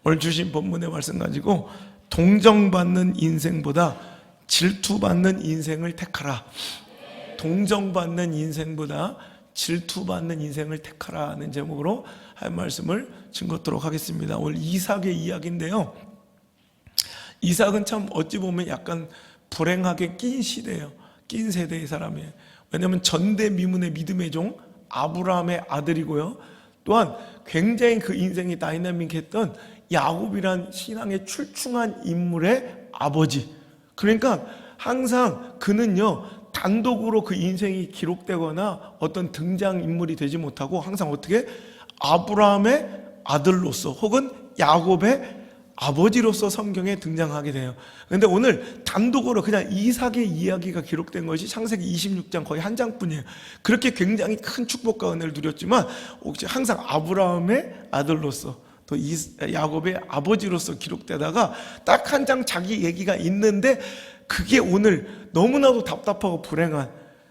오늘 주신 본문의 말씀 가지고 동정받는 인생보다 질투받는 인생을 택하라. 동정받는 인생보다 질투받는 인생을 택하라는 제목으로 한 말씀을 증거토록 하겠습니다. 오늘 이삭의 이야기인데요, 이삭은 참 어찌 보면 약간 불행하게 낀 시대예요. 낀 세대의 사람이에요. 왜냐하면 전대미문의 믿음의 종 아브라함의 아들이고요, 또한 굉장히 그 인생이 다이나믹했던 야곱이란 신앙의 출중한 인물의 아버지. 그러니까 항상 그는요, 단독으로 그 인생이 기록되거나 어떤 등장인물이 되지 못하고 항상 어떻게 아브라함의 아들로서 혹은 야곱의 아버지로서 성경에 등장하게 돼요. 그런데 오늘 단독으로 그냥 이삭의 이야기가 기록된 것이 창세기 26장 거의 한 장뿐이에요. 그렇게 굉장히 큰 축복과 은혜를 누렸지만 혹시 항상 아브라함의 아들로서 또 야곱의 아버지로서 기록되다가 딱 한 장 자기 얘기가 있는데 그게 오늘 너무나도 답답하고 불행한,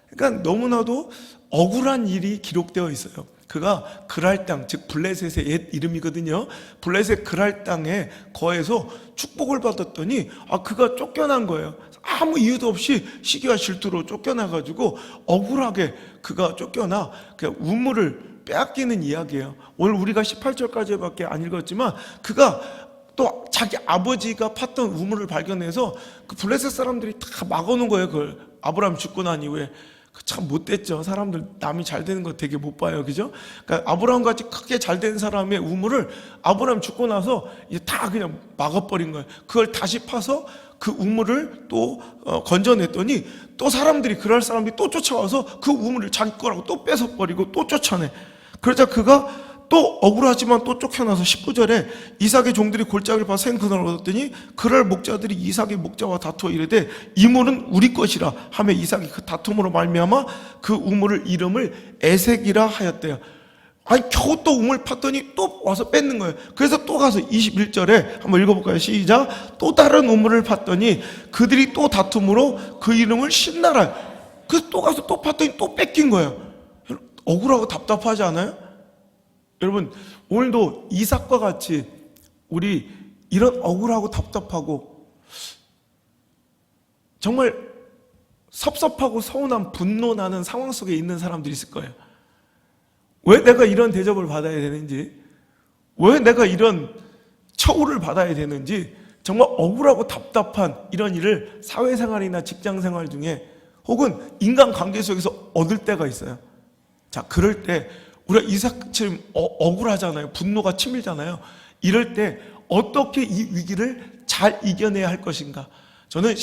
그러니까 너무나도 억울한 일이 기록되어 있어요. 그가 그랄 땅, 즉 블레셋의 옛 이름이거든요. 블레셋 그랄 땅에 거해서 축복을 받았더니 그가 쫓겨난 거예요. 아무 이유도 없이 시기와 질투로 쫓겨나가지고 억울하게 그가 쫓겨나 우물을 빼앗기는 이야기예요. 오늘 우리가 18절까지밖에 안 읽었지만 그가 또 자기 아버지가 팠던 우물을 발견해서 그 블레셋 사람들이 다 막아놓은 거예요. 그걸 아브라함 죽고 난 이후에. 참 못됐죠. 사람들 남이 잘 되는 거 되게 못 봐요, 그죠? 그러니까 아브라함 같이 크게 잘 된 사람의 우물을 아브라함 죽고 나서 이제 다 그냥 막아버린 거예요. 그걸 다시 파서 그 우물을 또 건져냈더니 또 사람들이, 그럴 사람들이 또 쫓아와서 그 우물을 자기 거라고 또 뺏어버리고 또 쫓아내. 그러자 그가 또 억울하지만 또 쫓겨나서 19절에 이삭의 종들이 골짜기를 봐서 생선을 얻었더니 그럴 목자들이 이삭의 목자와 다투어 이르되 이 물은 우리 것이라 하며 이삭이 그 다툼으로 말미암아 그 우물을 이름을 에색이라 하였대요. 겨우 또 우물 팠더니 또 와서 뺏는 거예요. 그래서 또 가서 21절에 한번 읽어볼까요? 시작. 또 다른 우물을 팠더니 그들이 또 다툼으로 그 이름을 신나라. 그래서 또 가서 또 팠더니 또 뺏긴 거예요. 억울하고 답답하지 않아요? 여러분, 오늘도 이삭과 같이 우리 이런 억울하고 답답하고 정말 섭섭하고 서운한 분노나는 상황 속에 있는 사람들이 있을 거예요. 왜 내가 이런 대접을 받아야 되는지, 왜 내가 이런 처우를 받아야 되는지, 정말 억울하고 답답한 이런 일을 사회생활이나 직장생활 중에 혹은 인간관계 속에서 얻을 때가 있어요. 자, 그럴 때 우리가 이삭처럼 억울하잖아요. 분노가 치밀잖아요. 이럴 때 어떻게 이 위기를 잘 이겨내야 할 것인가? 저는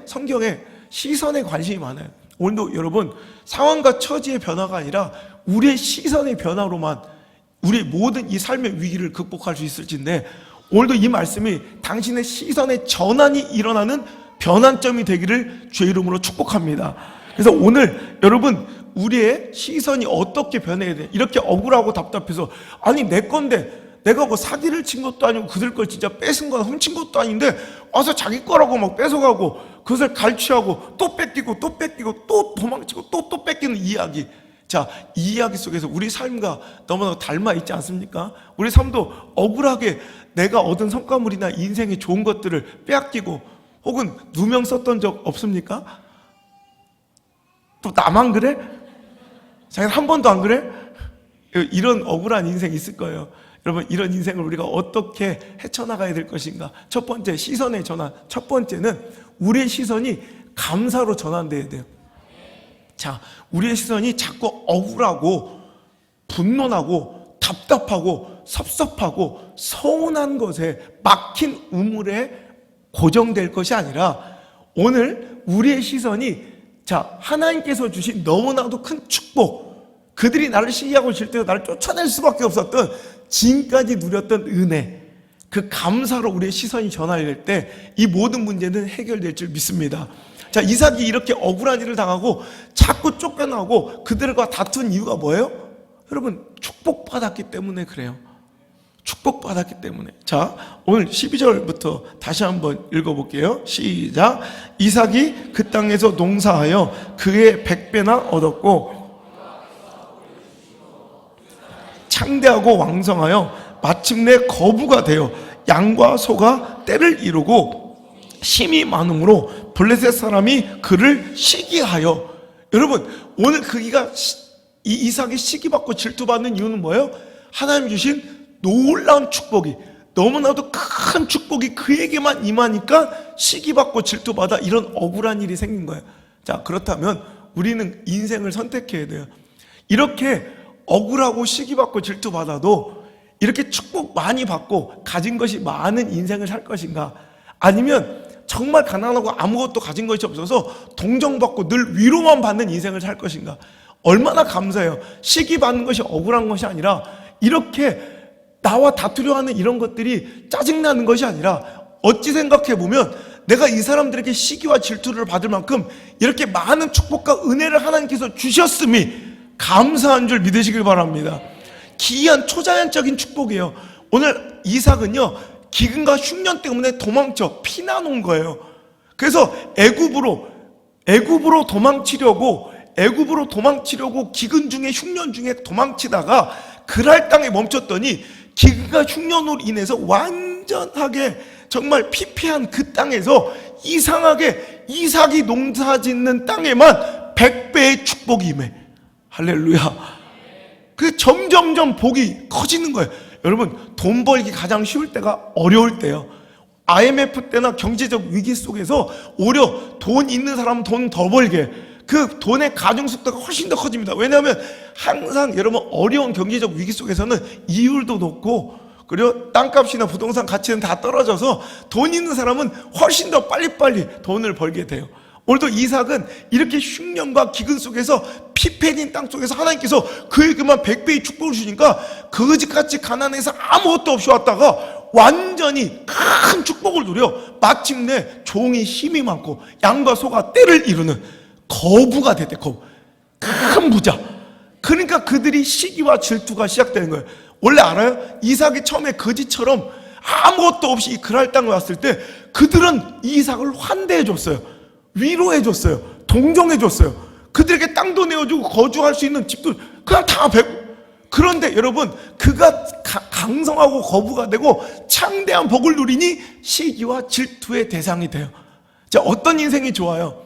성경에 시선에 관심이 많아요. 오늘도 여러분, 상황과 처지의 변화가 아니라 우리의 시선의 변화로만 우리 모든 이 삶의 위기를 극복할 수 있을진데, 오늘도 이 말씀이 당신의 시선의 전환이 일어나는 변환점이 되기를 주의 이름으로 축복합니다. 그래서 오늘 여러분, 우리의 시선이 어떻게 변해야 돼? 이렇게 억울하고 답답해서 내 건데 내가 뭐 사기를 친 것도 아니고 그들 걸 진짜 뺏은 거나 훔친 것도 아닌데 와서 자기 거라고 막 뺏어가고 그것을 갈취하고 또 뺏기고 또 뺏기고 또 도망치고 또 뺏기는 이야기. 자, 이 이야기 속에서 우리 삶과 너무나 닮아 있지 않습니까? 우리 삶도 억울하게 내가 얻은 성과물이나 인생의 좋은 것들을 빼앗기고 혹은 누명 썼던 적 없습니까? 또 나만 그래? 자기는 한 번도 안 그래? 이런 억울한 인생이 있을 거예요. 여러분, 이런 인생을 우리가 어떻게 헤쳐나가야 될 것인가? 첫 번째, 시선의 전환. 첫 번째는 우리의 시선이 감사로 전환돼야 돼요. 자, 우리의 시선이 자꾸 억울하고 분노나고 답답하고 섭섭하고 서운한 것에 막힌 우물에 고정될 것이 아니라 오늘 우리의 시선이 하나님께서 주신 너무나도 큰 축복, 그들이 나를 시기하고 질투해서 나를 쫓아낼 수밖에 없었던 지금까지 누렸던 은혜, 그 감사로 우리의 시선이 전환될 때 이 모든 문제는 해결될 줄 믿습니다. 자, 이삭이 이렇게 억울한 일을 당하고 자꾸 쫓겨나고 그들과 다툰 이유가 뭐예요? 여러분, 축복받았기 때문에 그래요. 축복받았기 때문에. 자, 오늘 12절부터 다시 한번 읽어볼게요. 시작. 이삭이 그 땅에서 농사하여 그의 100배나 얻었고 창대하고 왕성하여 마침내 거부가 되어 양과 소가 떼를 이루고 힘이 많음으로 블레셋 사람이 그를 시기하여. 여러분, 오늘 그이가 이삭이 시기받고 질투받는 이유는 뭐예요? 하나님 주신 놀라운 축복이, 너무나도 큰 축복이 그에게만 임하니까 시기받고 질투받아 이런 억울한 일이 생긴 거예요. 자, 그렇다면 우리는 인생을 선택해야 돼요. 이렇게 억울하고 시기받고 질투받아도 이렇게 축복 많이 받고 가진 것이 많은 인생을 살 것인가, 아니면 정말 가난하고 아무것도 가진 것이 없어서 동정받고 늘 위로만 받는 인생을 살 것인가. 얼마나 감사해요. 시기받는 것이 억울한 것이 아니라, 이렇게 나와 다투려 하는 이런 것들이 짜증나는 것이 아니라, 어찌 생각해보면 내가 이 사람들에게 시기와 질투를 받을 만큼 이렇게 많은 축복과 은혜를 하나님께서 주셨음이 감사한 줄 믿으시길 바랍니다. 기이한 초자연적인 축복이에요. 오늘 이삭은요, 기근과 흉년 때문에 도망쳐 피난 온 거예요. 그래서 애굽으로 도망치려고 기근 중에 흉년 중에 도망치다가 그랄 땅에 멈췄더니, 기근과 흉년으로 인해서 완전하게 정말 피폐한 그 땅에서 이상하게 이삭이 농사짓는 땅에만 100배의 축복이 임해. 할렐루야. 그 점점점 복이 커지는 거예요. 여러분, 돈 벌기 가장 쉬울 때가 어려울 때예요. IMF 때나 경제적 위기 속에서 오히려 돈 있는 사람은 돈 더 벌게, 그 돈의 가중 속도가 훨씬 더 커집니다. 왜냐하면 항상 여러분, 어려운 경제적 위기 속에서는 이율도 높고, 그리고 땅값이나 부동산 가치는 다 떨어져서 돈 있는 사람은 훨씬 더 빨리빨리 돈을 벌게 돼요. 오늘도 이삭은 이렇게 흉년과 기근 속에서 피폐진 땅 속에서 하나님께서 그에게만 100배의 축복을 주니까 거지같이 가난해서 아무것도 없이 왔다가 완전히 큰 축복을 누려 마침내 종이 힘이 많고 양과 소가 떼를 이루는 거부가 됐대. 거부. 큰 부자. 그러니까 그들이 시기와 질투가 시작되는 거예요. 원래 알아요? 이삭이 처음에 거지처럼 아무것도 없이 그랄 땅에 왔을 때 그들은 이삭을 환대해 줬어요. 위로해 줬어요. 동정해 줬어요. 그들에게 땅도 내어주고 거주할 수 있는 집도 그냥 다 배고. 그런데 여러분, 그가 강성하고 거부가 되고 창대한 복을 누리니 시기와 질투의 대상이 돼요. 자, 어떤 인생이 좋아요?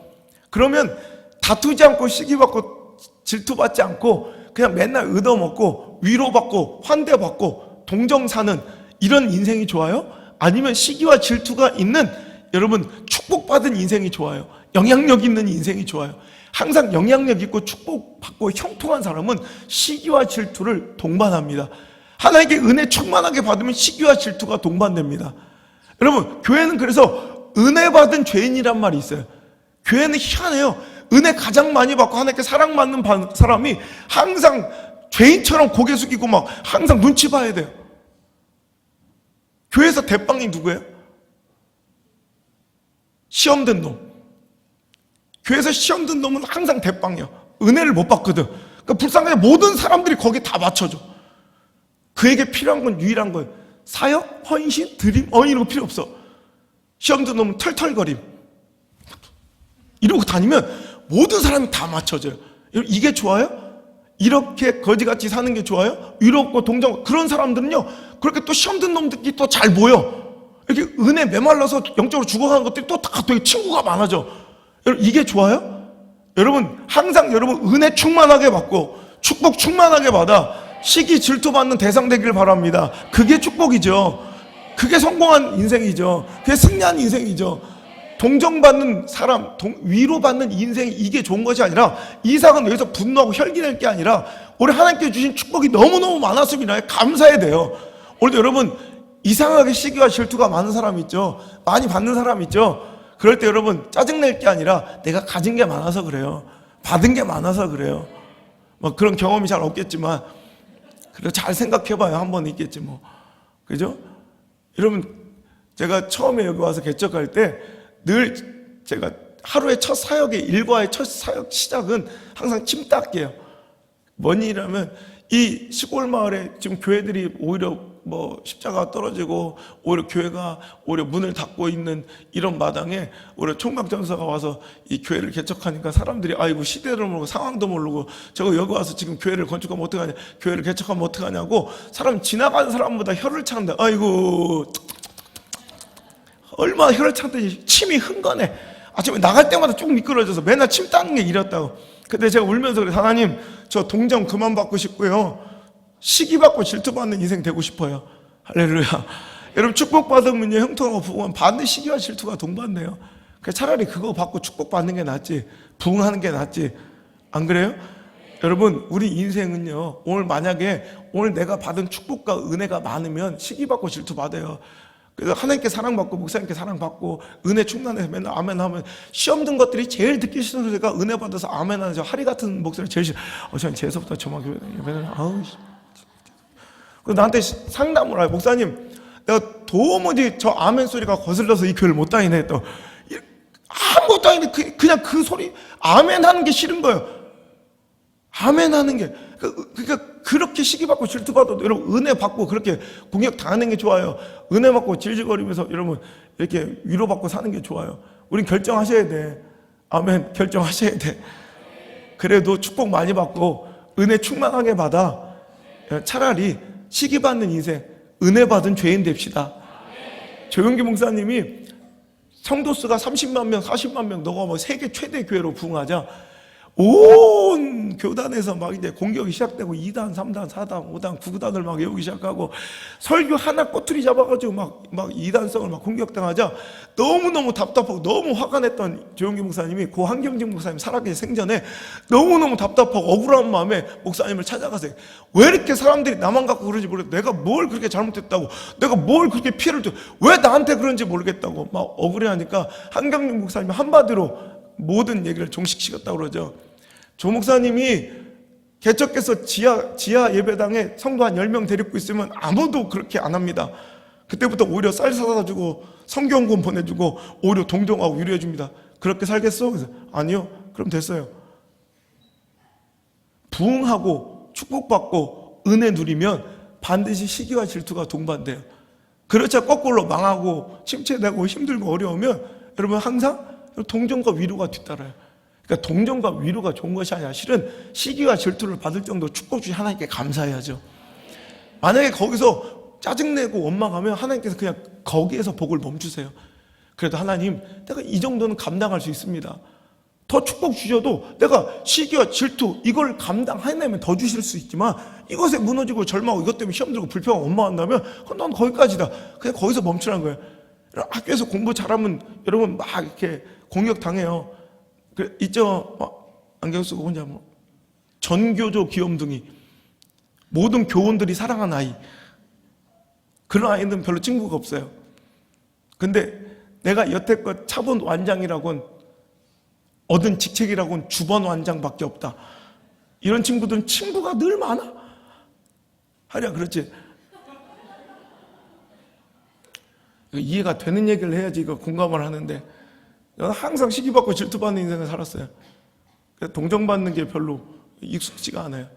그러면 다투지 않고 시기받고 질투받지 않고 그냥 맨날 얻어먹고 위로받고 환대받고 동정 사는 이런 인생이 좋아요? 아니면 시기와 질투가 있는, 여러분, 축복받은 인생이 좋아요? 영향력 있는 인생이 좋아요? 항상 영향력 있고 축복받고 형통한 사람은 시기와 질투를 동반합니다. 하나님께 은혜 충만하게 받으면 시기와 질투가 동반됩니다. 여러분, 교회는 그래서 은혜 받은 죄인이란 말이 있어요. 교회는 희한해요. 은혜 가장 많이 받고 하나님께 사랑받는 사람이 항상 죄인처럼 고개 숙이고 막 항상 눈치 봐야 돼요. 교회에서 대빵이 누구예요? 시험 든 놈. 교회에서 시험 든 놈은 항상 대빵이야. 은혜를 못 받거든. 그러니까 불쌍하게 모든 사람들이 거기에 다 맞춰줘. 그에게 필요한 건 유일한 거예요. 사역, 헌신, 드림, 이런 거 필요 없어. 시험 든 놈은 털털거림. 이러고 다니면 모든 사람이 다 맞춰져요. 이게 좋아요? 이렇게 거지같이 사는 게 좋아요? 위롭고 동정, 그런 사람들은요, 그렇게 또 시험 든 놈들끼리 또 잘 모여. 이렇게 은혜 메말라서 영적으로 죽어가는 것들이 또 다 되게 친구가 많아져. 여러분, 이게 좋아요? 여러분, 항상 여러분 은혜 충만하게 받고 축복 충만하게 받아 시기 질투 받는 대상 되기를 바랍니다. 그게 축복이죠. 그게 성공한 인생이죠. 그게 승리한 인생이죠. 동정받는 사람, 위로받는 인생이 이게 좋은 것이 아니라, 이삭은 여기서 분노하고 혈기낼 게 아니라 우리 하나님께 주신 축복이 너무너무 많았음이라 감사해야 돼요. 오늘도 여러분, 이상하게 시기와 질투가 많은 사람 있죠. 많이 받는 사람 있죠. 그럴 때 여러분, 짜증낼 게 아니라 내가 가진 게 많아서 그래요. 받은 게 많아서 그래요. 뭐 그런 경험이 잘 없겠지만, 그래 잘 생각해봐요. 한 번 있겠지 뭐. 그죠? 여러분, 제가 처음에 여기 와서 개척할 때 늘 제가 하루의 첫 사역의 일과의 첫 사역 시작은 항상 침닦이에요. 뭔 일이라면, 이 시골 마을에 지금 교회들이 오히려 뭐 십자가가 떨어지고 오히려 교회가 오히려 문을 닫고 있는 이런 마당에 오히려 총각전사가 와서 이 교회를 개척하니까 사람들이 아이고 시대를 모르고 상황도 모르고 저거 여기 와서 지금 교회를 건축하면 어떡하냐, 교회를 개척하면 어떡하냐고 사람 지나가는 사람보다 혀를 차는데 아이고 얼마나 혈액 찬듯이 침이 흥건해. 아침에 나갈 때마다 쭉 미끄러져서 맨날 침 닦는 게 일이었다고. 근데 제가 울면서 그래, 하나님 저 동정 그만 받고 싶고요, 시기받고 질투받는 인생 되고 싶어요. 할렐루야. 여러분 축복받으면요, 형통하고 부흥하면 반드시 시기와 질투가 동반돼요. 차라리 그거 받고 축복받는 게 낫지, 부흥하는 게 낫지. 안 그래요? 여러분 우리 인생은요, 오늘 만약에 오늘 내가 받은 축복과 은혜가 많으면 시기받고 질투받아요. 그래서 하나님께 사랑받고 목사님께 사랑받고 은혜 충만해서 맨날 아멘하면 시험 든 것들이 제일 듣기 싫은 소리가 은혜 받아서 아멘하는 저 하리 같은 목소리 제일 싫어. 저는 재수부터 저만 맨날 아우. 그래서 나한테 상담을 해요. 목사님 내가 도무지 저 아멘 소리가 거슬러서 이 교회를 못 다니네. 또 아무것도 아닌데 그냥 그 소리 아멘 하는 게 싫은 거예요. 아멘 하는 게. 그러니까 그렇게 시기받고 질투받아도 여러분 은혜 받고 그렇게 공격 당하는 게 좋아요. 은혜 받고 질질거리면서 여러분 이렇게 위로받고 사는 게 좋아요. 우린 결정하셔야 돼. 아멘. 결정하셔야 돼. 그래도 축복 많이 받고 은혜 충만하게 받아. 차라리 시기받는 인생, 은혜 받은 죄인 됩시다. 조용기 목사님이 성도수가 30만 명, 40만 명 너가 뭐 세계 최대 교회로 부흥하자 온 교단에서 막 이제 공격이 시작되고 2단, 3단, 4단, 5단, 9단을 막 외우기 시작하고 설교 하나 꼬투리 잡아가지고 막 2단성을 막 공격당하자 너무너무 답답하고 너무 화가 냈던 조용기 목사님이 고 한경진 목사님 살아계신 생전에 너무너무 답답하고 억울한 마음에 목사님을 찾아가세요. 왜 이렇게 사람들이 나만 갖고 그런지 모르겠다. 내가 뭘 그렇게 잘못했다고, 내가 뭘 그렇게 피해를 줘, 왜 나한테 그런지 모르겠다고 막 억울해하니까 한경진 목사님이 한마디로 모든 얘기를 종식시켰다고 그러죠. 조 목사님이 개척해서 지하 예배당에 성도 한 10명 데리고 있으면 아무도 그렇게 안 합니다. 그때부터 오히려 쌀 사다 주고 성경권 보내주고 오히려 동정하고 위로해 줍니다. 그렇게 살겠어? 그래서 아니요. 그럼 됐어요. 부흥하고 축복받고 은혜 누리면 반드시 시기와 질투가 동반돼요. 그렇지 거꾸로 망하고 침체되고 힘들고 어려우면 여러분 항상 동정과 위로가 뒤따라요. 그러니까 동정과 위로가 좋은 것이 아니라 실은 시기와 질투를 받을 정도로 축복 주신 하나님께 감사해야죠. 만약에 거기서 짜증내고 원망하면 하나님께서 그냥 거기에서 복을 멈추세요. 그래도 하나님 내가 이 정도는 감당할 수 있습니다. 더 축복 주셔도 내가 시기와 질투 이걸 감당하려면 더 주실 수 있지만 이것에 무너지고 절망하고 이것 때문에 시험 들고 불평하고 원망한다면 그건 넌 거기까지다. 그냥 거기서 멈추라는 거예요. 학교에서 공부 잘하면 여러분 막 이렇게 공격 당해요. 있죠. 안경 쓰고 혼자 전교조 귀염둥이, 모든 교원들이 사랑하는 아이, 그런 아이는 별로 친구가 없어요. 근데 내가 여태껏 차본 완장이라고는 얻은 직책이라고는 주번 완장밖에 없다. 이런 친구들은 친구가 늘 많아. 하랴 그렇지. 이해가 되는 얘기를 해야지 이거 공감을 하는데 저는 항상 시기받고 질투받는 인생을 살았어요. 동정받는 게 별로 익숙지가 않아요.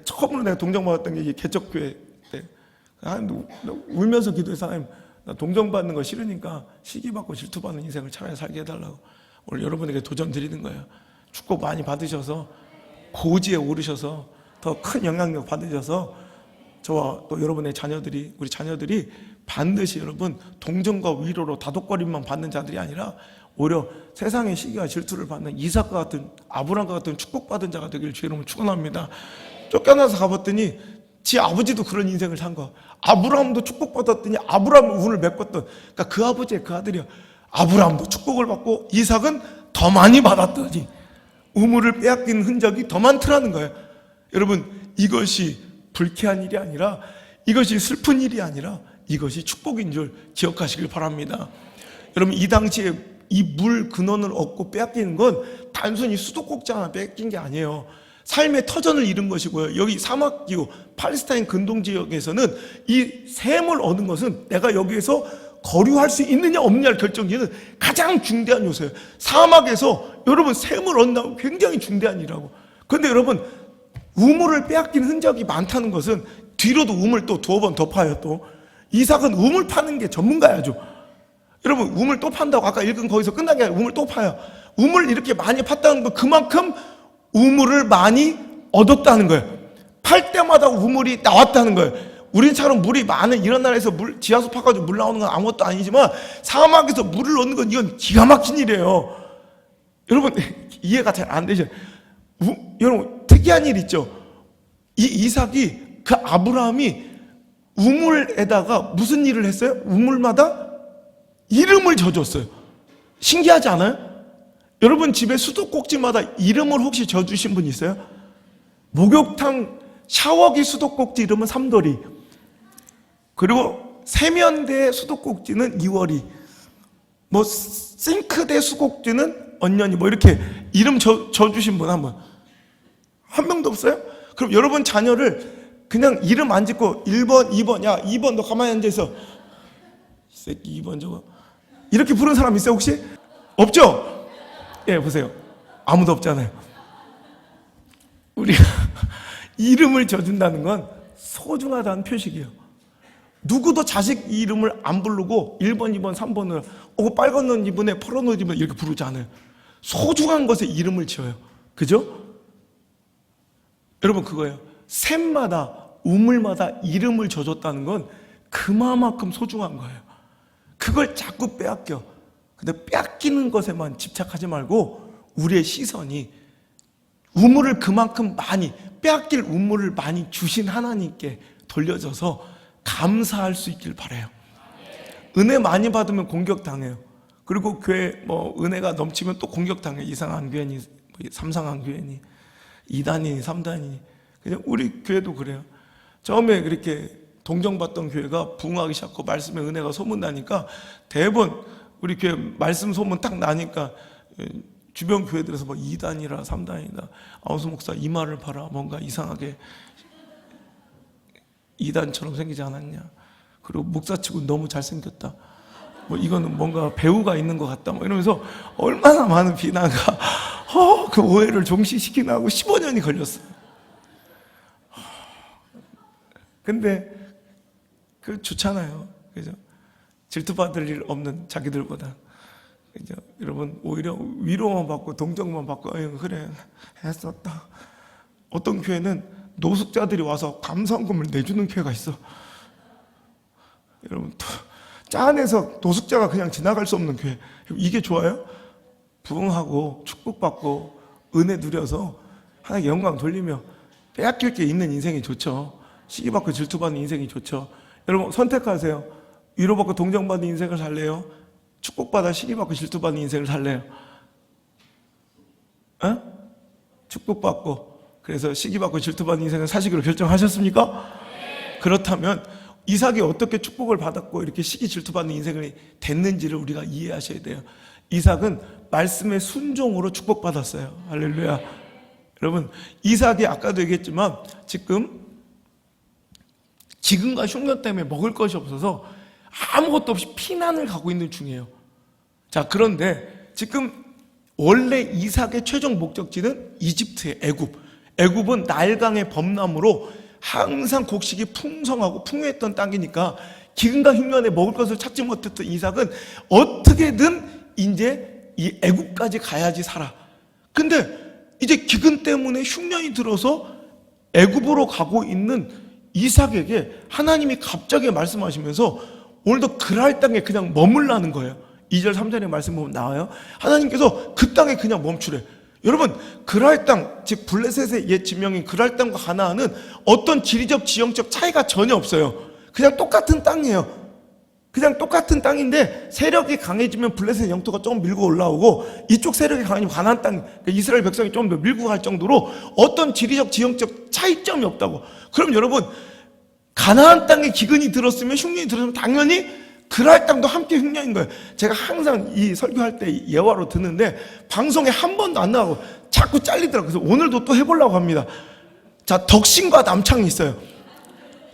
처음으로 내가 동정받았던 게 개척교회 때 울면서 기도해서 하나님 나 동정받는 거 싫으니까 시기받고 질투받는 인생을 차라리 살게 해달라고 오늘 여러분에게 도전 드리는 거예요. 축복 많이 받으셔서 고지에 오르셔서 더 큰 영향력 받으셔서 저와 또 여러분의 자녀들이, 우리 자녀들이 반드시 여러분 동정과 위로로 다독거림만 받는 자들이 아니라 오히려 세상의 시기와 질투를 받는 이삭과 같은 아브람과 같은 축복받은 자가 되기를 주의 이름으로 축원합니다. 쫓겨나서 가봤더니 지 아버지도 그런 인생을 산 거야. 아브람도 축복받았더니 아브람은 운을 메꿨던, 그러니까 그 아버지의 그 아들이야. 아브람도 축복을 받고 이삭은 더 많이 받았더니 우물을 빼앗긴 흔적이 더 많더라는 거예요. 여러분 이것이 불쾌한 일이 아니라, 이것이 슬픈 일이 아니라 이것이 축복인 줄 기억하시길 바랍니다. 여러분 이 당시에 이 물 근원을 얻고 빼앗기는 건 단순히 수도꼭지 하나 뺏긴 게 아니에요. 삶의 터전을 잃은 것이고요. 여기 사막기후 팔레스타인 근동 지역에서는 이 샘을 얻은 것은 내가 여기에서 거류할 수 있느냐 없느냐를 결정짓는 가장 중대한 요소예요. 사막에서 여러분 샘을 얻는다고 굉장히 중대한 일이라고. 그런데 여러분 우물을 빼앗긴 흔적이 많다는 것은 뒤로도 우물 또 두어 번 더 파요. 또 이삭은 우물 파는 게 전문가야죠. 여러분 우물 또 판다고 아까 읽은 거기서 끝난 게 아니라 우물 또 파요. 우물 이렇게 많이 팠다는 건 그만큼 우물을 많이 얻었다는 거예요. 팔 때마다 우물이 나왔다는 거예요. 우리처럼 물이 많은 이런 나라에서 지하수 파가지고 물 나오는 건 아무것도 아니지만 사막에서 물을 얻는 건 이건 기가 막힌 일이에요. 여러분 이해가 잘 안 되죠? 여러분 특이한 일 있죠? 이 이삭이 그 아브라함이 우물에다가 무슨 일을 했어요? 우물마다 이름을 져줬어요. 신기하지 않아요? 여러분 집에 수도꼭지마다 이름을 혹시 져주신 분 있어요? 목욕탕 샤워기 수도꼭지 이름은 삼돌이, 그리고 세면대 수도꼭지는 2월이, 뭐 싱크대 수도꼭지는 언년이, 뭐 이렇게 이름 져주신 분 한 명도 없어요? 그럼 여러분 자녀를 그냥 이름 안 짓고 1번, 2번, 야 2번 너 가만히 앉아있어, 이 새끼 2번 저거, 이렇게 부른 사람 있어요 혹시? 없죠? 예, 보세요. 아무도 없잖아요. 우리가 이름을 져준다는 건 소중하다는 표식이에요. 누구도 자식 이름을 안 부르고 1번, 2번, 3번을 빨간 옷 입으네, 파란 옷 입으네 이렇게 부르지 않아요. 소중한 것에 이름을 지어요. 그죠? 여러분 그거예요. 샘마다 우물마다 이름을 져줬다는 건 그만큼 소중한 거예요. 그걸 자꾸 빼앗겨. 근데 빼앗기는 것에만 집착하지 말고 우리의 시선이 우물을 그만큼 많이, 빼앗길 우물을 많이 주신 하나님께 돌려져서 감사할 수 있길 바라요. 은혜 많이 받으면 공격당해요. 그리고 교회 뭐 은혜가 넘치면 또 공격당해요. 이상한 교회니, 삼상한 교회니, 2단이니 3단이니. 그냥 우리 교회도 그래요. 처음에 그렇게 동정받던 교회가 부흥하기 시작하고 말씀의 은혜가 소문나니까 대부분 우리 교회 말씀 소문 딱 나니까 주변 교회들에서 뭐 2단이라 3단이다, 아우스 목사 이마를 봐라, 뭔가 이상하게 2단처럼 생기지 않았냐, 그리고 목사치고 너무 잘생겼다, 뭐 이거는 뭔가 배우가 있는 것 같다, 뭐 이러면서 얼마나 많은 비난과 그 오해를 종식시키나 하고 15년이 걸렸어요. 근데 그 좋잖아요. 그죠? 질투받을 일 없는 자기들보다. 그죠? 여러분 오히려 위로만 받고 동정만 받고 그래 했었다. 어떤 교회는 노숙자들이 와서 감사원금을 내주는 교회가 있어. 여러분 짜 안에서 노숙자가 그냥 지나갈 수 없는 교회. 이게 좋아요? 부흥하고 축복받고 은혜 누려서 하나님께 영광 돌리며 빼앗길 게 있는 인생이 좋죠. 시기받고 질투받는 인생이 좋죠. 여러분 선택하세요. 위로받고 동정받는 인생을 살래요? 축복받아 시기받고 질투받는 인생을 살래요? 축복받고 그래서 시기받고 질투받는 인생을 사시기로 결정하셨습니까? 그렇다면 이삭이 어떻게 축복을 받았고 이렇게 시기 질투받는 인생이 됐는지를 우리가 이해하셔야 돼요. 이삭은 말씀의 순종으로 축복받았어요. 할렐루야. 여러분 이삭이 아까도 얘기했지만 지금과 흉년 때문에 먹을 것이 없어서 아무것도 없이 피난을 가고 있는 중이에요. 자, 그런데 지금 원래 이삭의 최종 목적지는 이집트의 애굽은 나일강의 범람으로 항상 곡식이 풍성하고 풍요했던 땅이니까 기근과 흉년에 먹을 것을 찾지 못했던 이삭은 어떻게든 이제 이 애굽까지 가야지 살아. 근데 이제 기근 때문에 흉년이 들어서 애굽으로 가고 있는 이삭에게 하나님이 갑자기 말씀하시면서 오늘도 그랄 땅에 그냥 머물라는 거예요. 2절 3절의 말씀 보면 나와요. 하나님께서 그 땅에 그냥 멈추래. 여러분 그랄 땅, 즉 블레셋의 옛 지명인 그랄 땅과 가나안은 어떤 지리적 지형적 차이가 전혀 없어요. 그냥 똑같은 땅이에요. 그냥 똑같은 땅인데 세력이 강해지면 블레셋 영토가 좀 밀고 올라오고 이쪽 세력이 강해지면 가나안 땅, 그러니까 이스라엘 백성이 좀 더 밀고 갈 정도로 어떤 지리적 지형적 차이점이 없다고. 그럼 여러분 가나안 땅에 기근이 들었으면 흉년이 들었으면 당연히 그랄 땅도 함께 흉년인 거예요. 제가 항상 이 설교할 때 예화로 듣는데 방송에 한 번도 안 나가고 자꾸 잘리더라고요. 그래서 오늘도 또 해보려고 합니다. 자, 덕신과 남창이 있어요.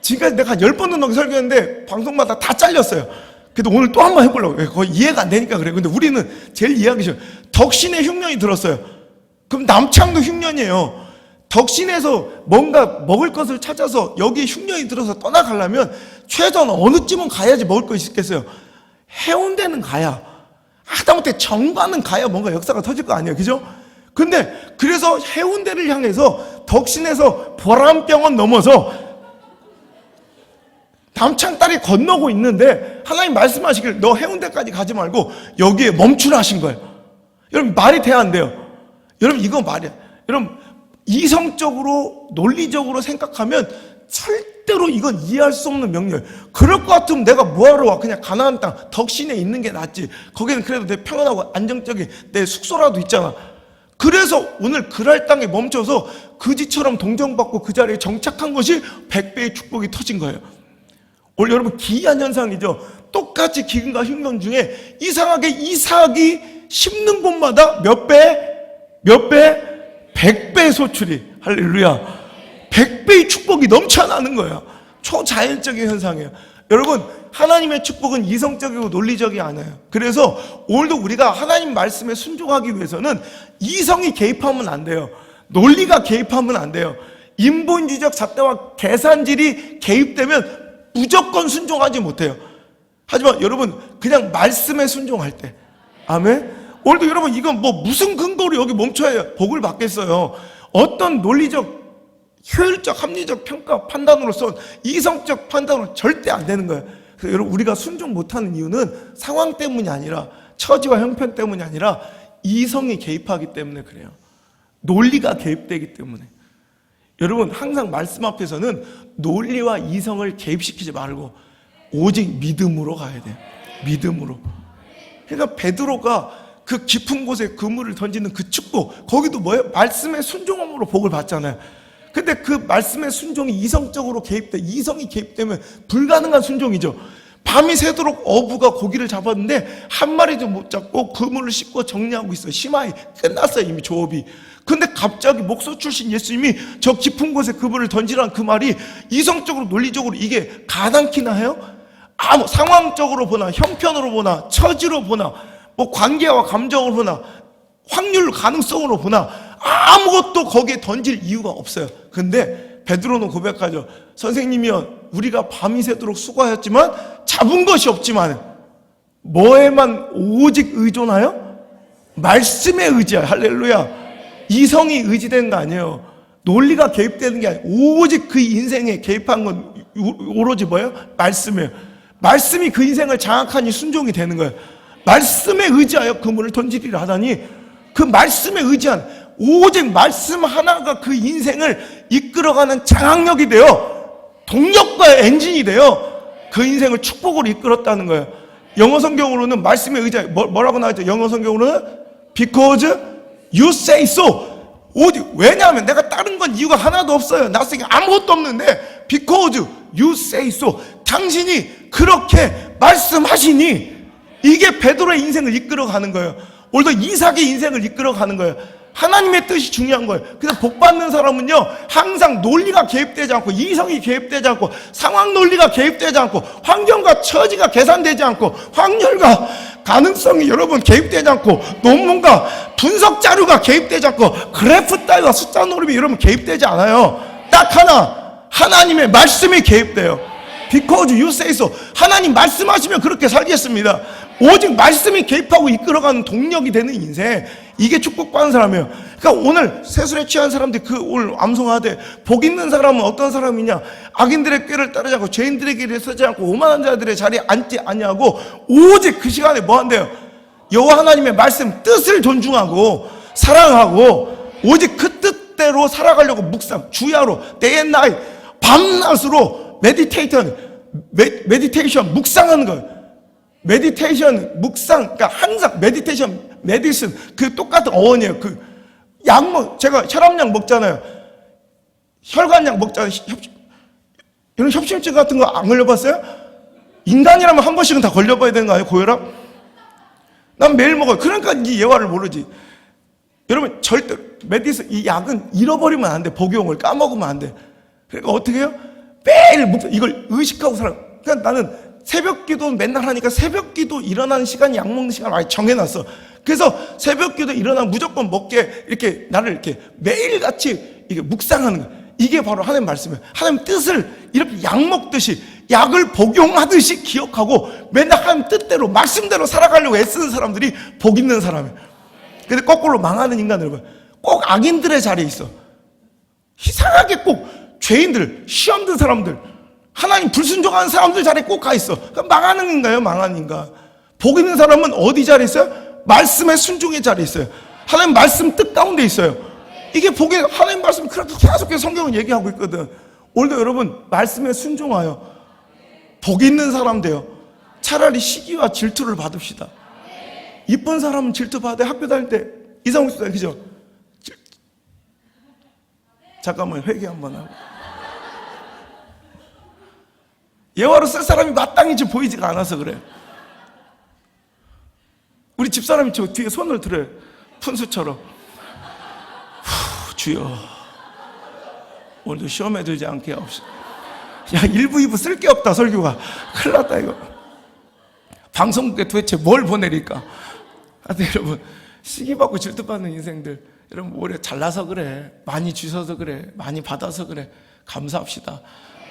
지금까지 내가 한 10번도 넘게 설교했는데 방송마다 다 잘렸어요. 그래도 오늘 또 한 번 해보려고. 거의 이해가 안 되니까 그래요. 근데 우리는 제일 이해하기 쉬워요. 덕신의 흉년이 들었어요. 그럼 남창도 흉년이에요. 덕신에서 뭔가 먹을 것을 찾아서 여기 흉년이 들어서 떠나가려면 최소한 어느 쯤은 가야지 먹을 것이 있겠어요. 해운대는 가야, 하다못해 정관은 가야 뭔가 역사가 터질 거 아니에요. 그죠? 근데 그래서 해운대를 향해서 덕신에서 보람병원 넘어서 남창 다리 건너고 있는데 하나님 말씀하시길 너 해운대까지 가지 말고 여기에 멈추라 하신 거예요. 여러분 말이 돼야 안 돼요? 여러분 이거 말이야. 여러분 이성적으로 논리적으로 생각하면 절대로 이건 이해할 수 없는 명령. 그럴 것 같으면 내가 뭐하러 와? 그냥 가나안 땅 덕신에 있는 게 낫지. 거기는 그래도 내 평안하고 안정적인 내 숙소라도 있잖아. 그래서 오늘 그랄 땅에 멈춰서 그지처럼 동정받고 그 자리에 정착한 것이 100배의 축복이 터진 거예요. 오늘 여러분 기이한 현상이죠. 똑같이 기근과 흉년 중에 이상하게 이삭이 심는 곳마다 몇 배? 100배의 소출이. 할렐루야. 100배의 축복이 넘쳐나는 거예요. 초자연적인 현상이에요. 여러분 하나님의 축복은 이성적이고 논리적이 않아요. 그래서 오늘도 우리가 하나님 말씀에 순종하기 위해서는 이성이 개입하면 안 돼요. 논리가 개입하면 안 돼요. 인본주의적 잣대와 계산질이 개입되면 무조건 순종하지 못해요. 하지만 여러분 그냥 말씀에 순종할 때, 아멘. 오늘도 여러분 이건 뭐 무슨 근거로 여기 멈춰야 복을 받겠어요? 어떤 논리적 효율적 합리적 평가 판단으로서 이성적 판단으로 절대 안 되는 거예요. 그래서 여러분 우리가 순종 못하는 이유는 상황 때문이 아니라 처지와 형편 때문이 아니라 이성이 개입하기 때문에 그래요. 논리가 개입되기 때문에. 여러분 항상 말씀 앞에서는 논리와 이성을 개입시키지 말고 오직 믿음으로 가야 돼요. 믿음으로. 그러니까 베드로가 그 깊은 곳에 그물을 던지는 그 축복, 거기도 뭐예요? 말씀의 순종함으로 복을 받잖아요. 근데 그 말씀의 순종이 이성적으로 개입돼. 이성이 개입되면 불가능한 순종이죠. 밤이 새도록 어부가 고기를 잡았는데 한 마리도 못 잡고 그물을 씻고 정리하고 있어요. 심하이 끝났어요. 이미 조업이. 근데 갑자기 목소 출신 예수님이 저 깊은 곳에 그물을 던지라는 그 말이 이성적으로 논리적으로 이게 가당키나 해요? 아무 상황적으로 보나 형편으로 보나 처지로 보나 뭐 관계와 감정으로 보나 확률 가능성으로 보나 아무것도 거기에 던질 이유가 없어요. 근데 베드로는 고백하죠. 선생님이여 우리가 밤이 새도록 수고하였지만 잡은 것이 없지만 뭐에만 오직 의존하여? 말씀에 의지하여. 할렐루야. 이성이 의지되는 거 아니에요. 논리가 개입되는 게 아니에요. 오직 그 인생에 개입한 건 오로지 뭐예요? 말씀이에요. 말씀이 그 인생을 장악하니 순종이 되는 거예요. 말씀에 의지하여 그물을 던지리라 하다니 그 말씀에 의지한 오직 말씀 하나가 그 인생을 이끌어가는 장악력이 되어 동력과 엔진이 되어 그 인생을 축복으로 이끌었다는 거예요. 영어 성경으로는 말씀에 의지하여 뭐라고 나와있죠? 영어 성경으로는 Because you say so. 왜냐하면 내가 다른 건 이유가 하나도 없어요. 나스에 아무것도 없는데 Because you say so. 당신이 그렇게 말씀하시니 이게 베드로의 인생을 이끌어가는 거예요. 오늘도 이삭의 인생을 이끌어가는 거예요. 하나님의 뜻이 중요한 거예요. 그래서 복 받는 사람은요 항상 논리가 개입되지 않고 이성이 개입되지 않고 상황 논리가 개입되지 않고 환경과 처지가 계산되지 않고 확률과 가능성이 여러분 개입되지 않고 논문과 분석 자료가 개입되지 않고 그래프 따위와 숫자 노름이 여러분 개입되지 않아요. 딱 하나 하나님의 말씀이 개입돼요. Because you say so. 하나님 말씀하시면 그렇게 살겠습니다. 오직 말씀이 개입하고 이끌어가는 동력이 되는 인생, 이게 축복받는 사람이에요. 그러니까 오늘 세술에 취한 사람들이 오늘 암송하되 복 있는 사람은 어떤 사람이냐? 악인들의 꾀를 따르지 않고 죄인들의 길에 서지 않고 오만한 자들의 자리에 앉지 아니하고 오직 그 시간에 뭐 한대요? 여호와 하나님의 말씀 뜻을 존중하고 사랑하고 오직 그 뜻대로 살아가려고 묵상 주야로 day and night 밤낮으로 메디테이션 묵상하는 거예요. 메디테이션 묵상, 그러니까 항상 메디테이션 메디슨 그 똑같은 어원이에요. 그 약 제가 혈압약 먹잖아요. 혈관약 먹잖아요. 이런 협심증 같은 거 안 걸려봤어요? 인간이라면 한 번씩은 다 걸려봐야 되는 거 아니에요? 고혈압? 난 매일 먹어요. 그러니까 이 예화를 모르지. 여러분 절대 메디슨 이 약은 잃어버리면 안 돼. 복용을 까먹으면 안 돼. 그러니까 어떻게 해요? 매일 이걸 의식하고 살아. 그러니까 나는 새벽 기도 맨날 하니까 새벽 기도 일어나는 시간이 약 먹는 시간 아예 정해놨어. 그래서 새벽 기도 일어나면 무조건 먹게 이렇게 나를 이렇게 매일같이 이게 묵상하는 거야. 이게 바로 하나님 말씀이에요. 하나님 뜻을 이렇게 약 먹듯이 약을 복용하듯이 기억하고 맨날 하나님 뜻대로 말씀대로 살아가려고 애쓰는 사람들이 복 있는 사람이에요. 근데 거꾸로 망하는 인간들 봐. 꼭 악인들의 자리에 있어. 이상하게 꼭 죄인들, 시험 든 사람들, 하나님 불순종하는 사람들 자리에 꼭 가 있어. 그럼 망하는 인가요? 망하는 인가? 복 있는 사람은 어디 자리에 있어요? 말씀의 순종의 자리에 있어요. 하나님 말씀 뜻 가운데 있어요. 이게 복이, 하나님 말씀 그렇게 계속해서 성경은 얘기하고 있거든. 오늘도 여러분 말씀에 순종하여 복 있는 사람 돼요. 차라리 시기와 질투를 받읍시다. 이쁜 사람은 질투 받아요. 학교 다닐 때 이상욱 씨 그죠? 잠깐만 회개 한번 하고. 예화로 쓸 사람이 마땅히 지금 보이지가 않아서 그래. 우리 집사람이 저 뒤에 손을 들어요. 푼수처럼. 주여 오늘도 시험에 들지 않게 하옵시고. 야 1부 2부 쓸 게 없다 설교가. 큰일 났다 이거. 방송국에 도대체 뭘 보내릴까. 하여튼 여러분 시기받고 질투받는 인생들, 여러분 오래 잘나서 그래, 많이 주셔서 그래, 많이 받아서 그래, 감사합시다.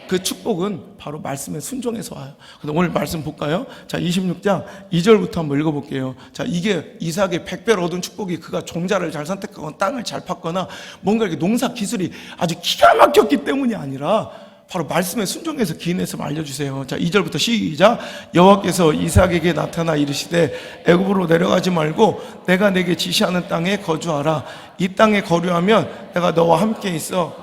그 축복은 바로 말씀에 순종해서 와요. 그래서 오늘 말씀 볼까요? 자 26장 2절부터 한번 읽어볼게요. 자 이게 이삭이 100배를 얻은 축복이 그가 종자를 잘 선택하거나 땅을 잘 팠거나 뭔가 이렇게 농사 기술이 아주 기가 막혔기 때문이 아니라 바로 말씀에 순종해서 기인해서 알려주세요. 자 2절부터 시작. 여호와께서 이삭에게 나타나 이르시되 애굽으로 내려가지 말고 내가 내게 지시하는 땅에 거주하라. 이 땅에 거류하면 내가 너와 함께 있어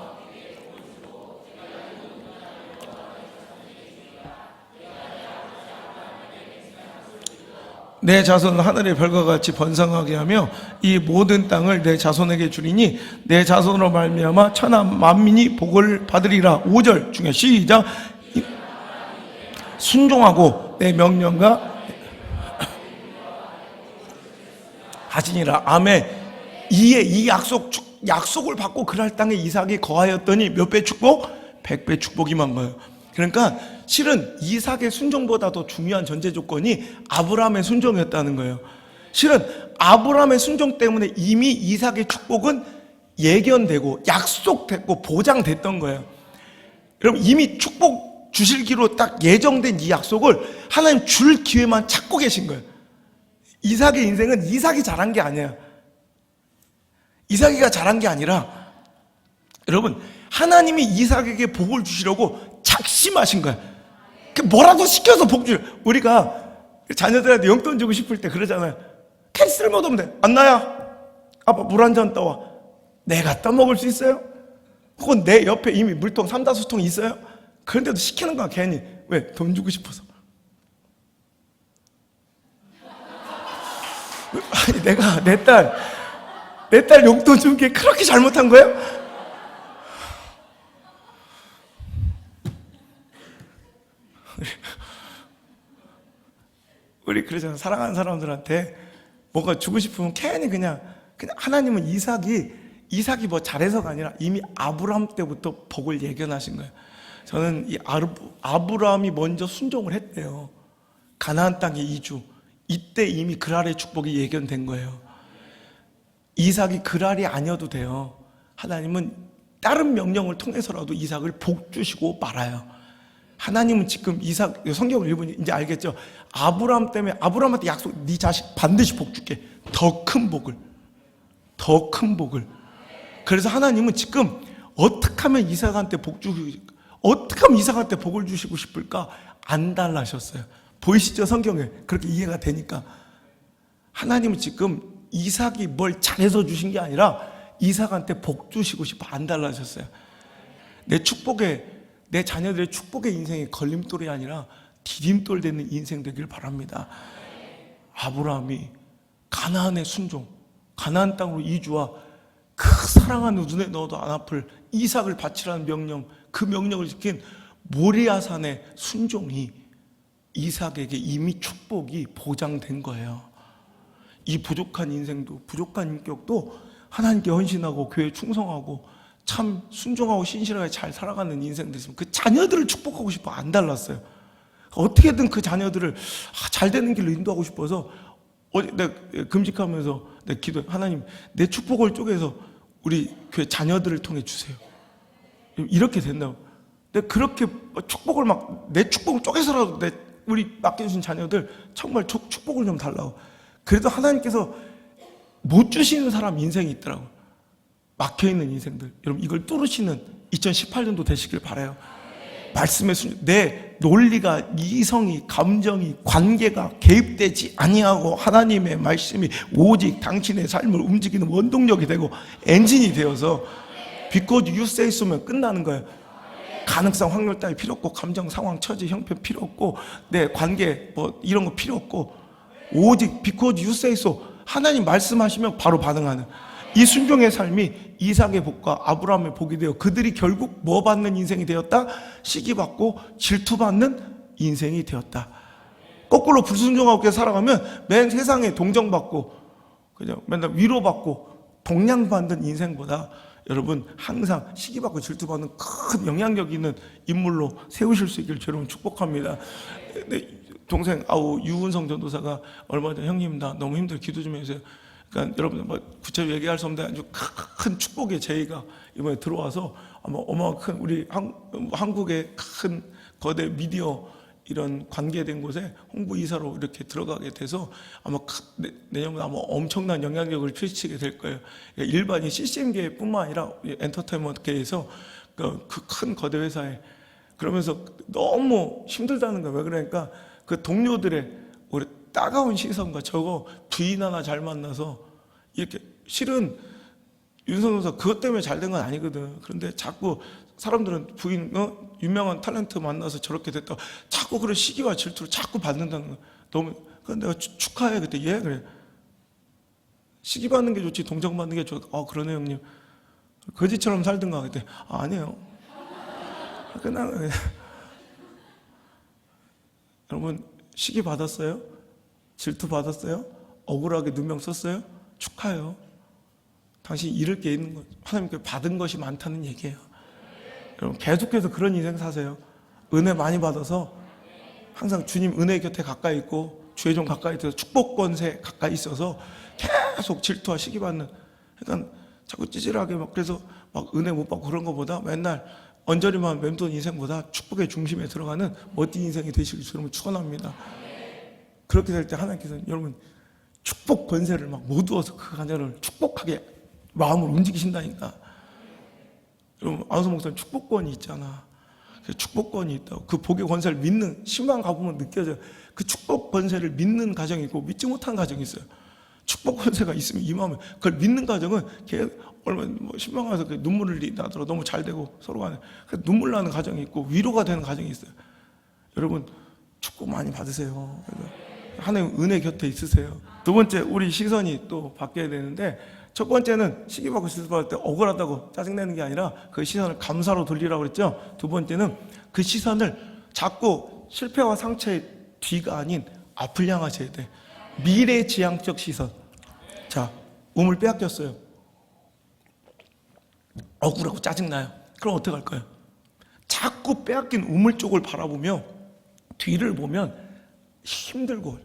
내 자손은 하늘의 별과 같이 번성하게 하며 이 모든 땅을 내 자손에게 주리니 내 자손으로 말미암아 천하 만민이 복을 받으리라. 5절 중에 시작. 순종하고 내 명령과 하시니라. 아멘. 이 약속을 받고 그랄 땅에 이삭이 거하였더니 몇 배 축복? 100배 축복이 만 거예요. 그러니까 실은 이삭의 순종보다 더 중요한 전제 조건이 아브라함의 순종이었다는 거예요. 실은 아브라함의 순종 때문에 이미 이삭의 축복은 예견되고 약속됐고 보장됐던 거예요. 여러분 이미 축복 주실기로 딱 예정된 이 약속을 하나님 줄 기회만 찾고 계신 거예요. 이삭의 인생은 이삭이 잘한 게 아니에요. 이삭이가 잘한 게 아니라 여러분 하나님이 이삭에게 복을 주시려고 작심하신 거예요. 뭐라도 시켜서 복 주. 우리가 자녀들한테 용돈 주고 싶을 때 그러잖아요. 캐리 쓸모도 없는데 안나야 아빠 물 한 잔 떠와. 내가 떠먹을 수 있어요? 혹은 내 옆에 이미 물통 3-4통 있어요? 그런데도 시키는 거야 괜히. 왜? 돈 주고 싶어서. 아니 내가 내 딸 용돈 준 게 그렇게 잘못한 거예요? 우리 그러잖아요. 사랑하는 사람들한테 뭔가 주고 싶으면 괜히 그냥 하나님은 이삭이 뭐 잘해서가 아니라 이미 아브라함 때부터 복을 예견하신 거예요. 저는 이 아브라함이 먼저 순종을 했대요. 가나안 땅에 이주. 이때 이미 그랄의 축복이 예견된 거예요. 이삭이 그랄이 아니어도 돼요. 하나님은 다른 명령을 통해서라도 이삭을 복 주시고 말아요. 하나님은 지금 이삭, 성경을 읽으면 이제 알겠죠? 아브라함 때문에 아브라함한테 약속, 네 자식 반드시 복 줄게. 더 큰 복을. 그래서 하나님은 지금 어떻게 하면 이삭한테 어떻게 하면 이삭한테 복을 주시고 싶을까? 안 달라셨어요. 보이시죠? 성경에 그렇게 이해가 되니까. 하나님은 지금 이삭이 뭘 잘해서 주신 게 아니라 이삭한테 복 주시고 싶어 안 달라졌어요. 내 자녀들의 축복의 인생이 걸림돌이 아니라 디딤돌 되는 인생 되길 바랍니다. 아브라함이 가나안의 순종, 가나안 땅으로 이주와 그 사랑하는 눈에 넣어도 안 아플 이삭을 바치라는 명령, 그 명령을 지킨 모리아산의 순종이 이삭에게 이미 축복이 보장된 거예요. 이 부족한 인생도, 부족한 인격도 하나님께 헌신하고 교회에 충성하고 참 순종하고 신실하게 잘 살아가는 인생 됐으면 그 자녀들을 축복하고 싶어 안 달랐어요. 어떻게든 그 자녀들을 잘 되는 길로 인도하고 싶어서 내가 금식하면서 내가 기도해. 하나님 내 축복을 쪼개서 우리 교회 자녀들을 통해 주세요. 이렇게 된다고. 내가 그렇게 축복을 내 축복을 쪼개서라도 우리 맡겨주신 자녀들 정말 축복을 좀 달라고. 그래도 하나님께서 못 주시는 사람 인생이 있더라고요. 막혀있는 인생들. 여러분 이걸 뚫으시는 2018년도 되시길 바라요. 말씀의 내 논리가, 이성이, 감정이, 관계가 개입되지 아니하고 하나님의 말씀이 오직 당신의 삶을 움직이는 원동력이 되고 엔진이 되어서 because you say so면 끝나는 거예요. 가능성, 확률 따위 필요 없고, 감정, 상황, 처지, 형편 필요 없고, 내 관계 뭐 이런 거 필요 없고, 오직 because you say so, 하나님 말씀하시면 바로 반응하는 이 순종의 삶이 이삭의 복과 아브라함의 복이 되어 그들이 결국 뭐 받는 인생이 되었다? 시기받고 질투받는 인생이 되었다. 거꾸로 불순종하고 살아가면 맨 세상에 동정받고 그냥 맨날 위로받고 동냥받는 인생보다 여러분 항상 시기받고 질투받는 큰 영향력 있는 인물로 세우실 수 있기를 여러분 축복합니다. 동생 유은성 전도사가 얼마 전에 형님 나 너무 힘들어 기도 좀 해주세요. 그러니까 여러분 뭐 구체적으로 얘기할 수 없는데 아주 큰 축복의 제의가 이번에 들어와서 아마 어마어마한 큰 우리 한국의 큰 거대 미디어 이런 관계된 곳에 홍보이사로 이렇게 들어가게 돼서 아마 내년에 아마 엄청난 영향력을 펼치게 될 거예요. 그러니까 일반인 CCM계뿐만 아니라 엔터테인먼트계에서 그 큰 거대 회사에 그러면서 너무 힘들다는 거예요. 왜 그러니까 그 동료들의 우리 따가운 시선과 저거 부인 하나 잘 만나서 이렇게 실은 윤석열 선수 그것 때문에 잘 된 건 아니거든. 그런데 자꾸 사람들은 부인 유명한 탤런트 만나서 저렇게 됐다. 자꾸 그런 시기와 질투를 자꾸 받는다는 거. 너무 그런데 내가 축하해 그때 그래. 시기 받는 게 좋지 동정 받는 게 좋아. 그러네 형님. 거지처럼 살든가 그때 아니에요. 끝나는 여러분 시기 받았어요? 질투 받았어요? 억울하게 누명 썼어요? 축하해요. 당신 잃을 게 있는 거 하나님께 받은 것이 많다는 얘기예요. 여러분 계속해서 그런 인생 사세요. 은혜 많이 받아서 항상 주님 은혜 곁에 가까이 있고 주의 종 가까이 있어서 축복 권세 가까이 있어서 계속 질투와 시기 받는 그러니까 자꾸 찌질하게 그래서 은혜 못 받고 그런 것보다 맨날 언저리만 맴돈 인생보다 축복의 중심에 들어가는 멋진 인생이 되시길 여러분 축원합니다. 그렇게 될 때 하나님께서 여러분 축복 권세를 막 모두어서 그 자녀를 축복하게 마음을 움직이신다니까. 여러분 안호성 목사님 축복권이 있잖아. 그 축복권이 있다고. 그 복의 권세를 믿는 신방 가보면 느껴져요. 그 축복 권세를 믿는 가정이 있고 믿지 못한 가정이 있어요. 축복 권세가 있으면 임하면 그걸 믿는 가정은 얼마 신방 가서 눈물을 나더라 너무 잘 되고 서로 간에 눈물 나는 가정이 있고 위로가 되는 가정이 있어요. 여러분 축복 많이 받으세요. 하나님 은혜 곁에 있으세요. 두 번째 우리 시선이 또 바뀌어야 되는데 첫 번째는 시기받고 질투받을 때 억울하다고 짜증내는 게 아니라 그 시선을 감사로 돌리라고 그랬죠. 두 번째는 그 시선을 자꾸 실패와 상처의 뒤가 아닌 앞을 향하셔야 돼. 미래지향적 시선. 자, 우물 빼앗겼어요. 억울하고 짜증나요. 그럼 어떻게 할까요? 자꾸 빼앗긴 우물 쪽을 바라보며 뒤를 보면 힘들고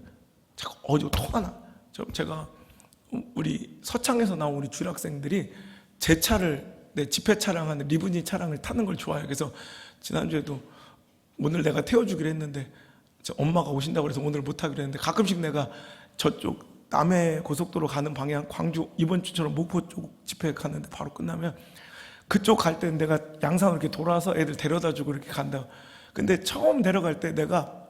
자꾸 토가 나. 제가 우리 서창에서 나온 우리 주일학생들이 제 차를 내 집회 차량하는 리무진 차량을 타는 걸 좋아해요. 그래서 지난주에도 오늘 내가 태워주기로 했는데 엄마가 오신다고 그래서 오늘 못하기로 했는데 가끔씩 내가 저쪽 남해 고속도로 가는 방향 광주 이번 주처럼 목포 쪽 집회 갔는데 바로 끝나면 그쪽 갈 때는 내가 양산으로 이렇게 돌아서 애들 데려다 주고 이렇게 간다. 근데 처음 데려갈 때 내가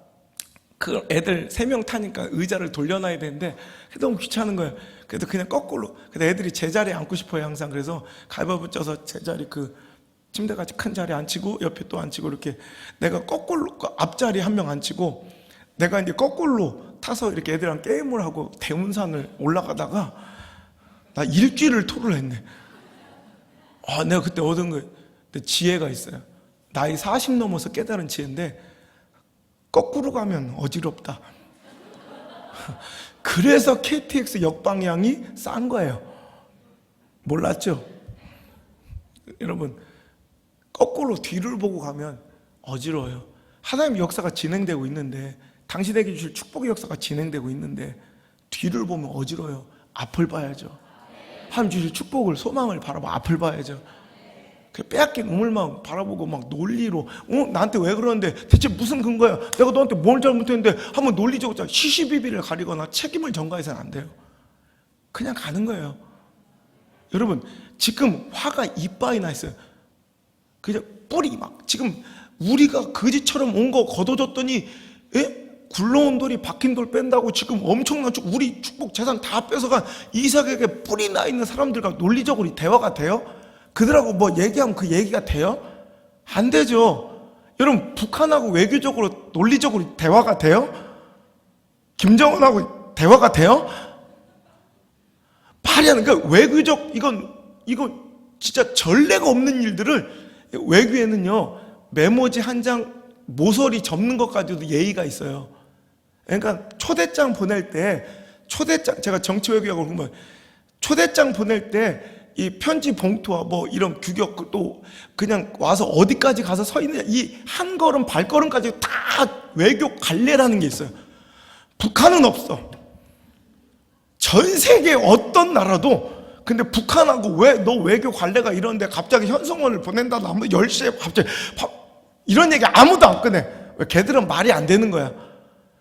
그 애들 3명 타니까 의자를 돌려놔야 되는데 너무 귀찮은 거예요. 그래서 그냥 거꾸로. 근데 애들이 제 자리에 앉고 싶어요 항상. 그래서 가위바위보 쪄서 제 자리 그 침대같이 큰 자리에 앉히고 옆에 또 앉히고 이렇게 내가 거꾸로 그 앞자리 한 명 앉히고 내가 이제 거꾸로 타서 이렇게 애들이랑 게임을 하고 대운산을 올라가다가 나 일주일을 토를 했네. 내가 그때 얻은 거 지혜가 있어요. 나이 40 넘어서 깨달은 지혜인데 거꾸로 가면 어지럽다. 그래서 KTX 역방향이 싼 거예요. 몰랐죠? 여러분 거꾸로 뒤를 보고 가면 어지러워요. 하나님의 역사가 진행되고 있는데 당신에게 주실 축복의 역사가 진행되고 있는데 뒤를 보면 어지러워요. 앞을 봐야죠. 하나님 주실 축복을 소망을 바라봐 앞을 봐야죠. 빼앗긴 우물만 바라보고 막 논리로 나한테 왜 그러는데 대체 무슨 근거야? 내가 너한테 뭘 잘못했는데 한번 논리적으로 시시비비를 가리거나 책임을 전가해서는 안 돼요. 그냥 가는 거예요. 여러분 지금 화가 이빠이 나 있어요. 그냥 뿔이 막 지금 우리가 거지처럼 온 거 걷어줬더니 굴러온 돌이 박힌 돌 뺀다고 지금 엄청난 우리 축복 재산 다 뺏어간 이삭에게 뿔이 나 있는 사람들과 논리적으로 대화가 돼요? 그들하고 뭐 얘기하면 그 얘기가 돼요? 안 되죠. 여러분, 북한하고 외교적으로 논리적으로 대화가 돼요? 김정은하고 대화가 돼요? 말이 안 돼. 그러니까 외교적 이건 진짜 전례가 없는 일들을 외교에는요, 메모지 한 장 모서리 접는 것까지도 예의가 있어요. 그러니까 초대장 보낼 때 제가 정치 외교하고 그러면 초대장 보낼 때 이 편지 봉투와 뭐 이런 규격 또 그냥 와서 어디까지 가서 서 있느냐 이 한 걸음 발걸음까지 다 외교 관례라는 게 있어요. 북한은 없어. 전 세계 어떤 나라도. 근데 북한하고 왜 너 외교 관례가 이런데 갑자기 현송원을 보낸다 하면 10시에 갑자기 이런 얘기 아무도 안 꺼내. 왜? 걔들은 말이 안 되는 거야.